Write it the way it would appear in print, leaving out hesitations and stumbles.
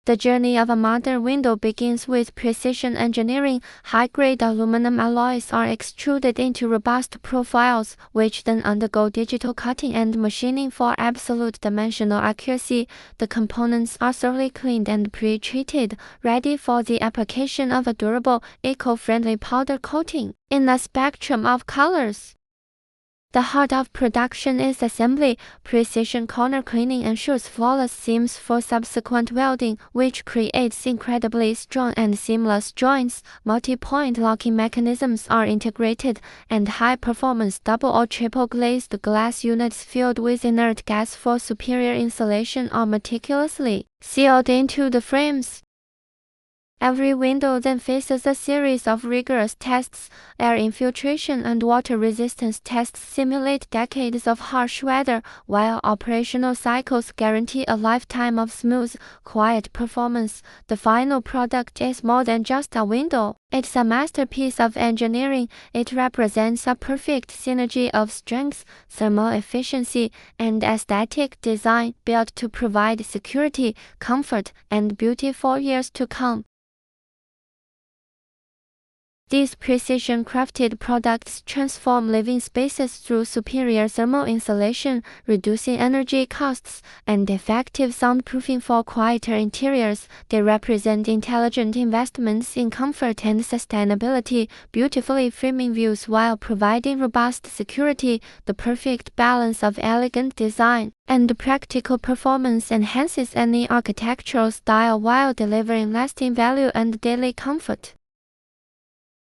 The journey of a modern window begins with precision engineering. High-grade aluminum alloys are extruded into robust profiles, which then undergo digital cutting and machining for absolute dimensional accuracy. The components are thoroughly cleaned and pre-treated, ready for the application of a durable, eco-friendly powder coating. In a spectrum of colors, the heart of production is assembly. Precision corner cleaning ensures flawless seams for subsequent welding, which creates incredibly strong and seamless joints. Multi-point locking mechanisms are integrated, and high-performance double or triple glazed glass units filled with inert gas for superior insulation are meticulously sealed into the frames. Every window then faces a series of rigorous tests. Air infiltration and water resistance tests simulate decades of harsh weather, while operational cycles guarantee a lifetime of smooth, quiet performance. The final product is more than just a window. It's a masterpiece of engineering. It represents a perfect synergy of strength, thermal efficiency, and aesthetic design, built to provide security, comfort, and beauty for years to come. These precision-crafted products transform living spaces through superior thermal insulation, reducing energy costs, and effective soundproofing for quieter interiors. They represent intelligent investments in comfort and sustainability, beautifully framing views while providing robust security. The perfect balance of elegant design and practical performance enhances any architectural style while delivering lasting value and daily comfort.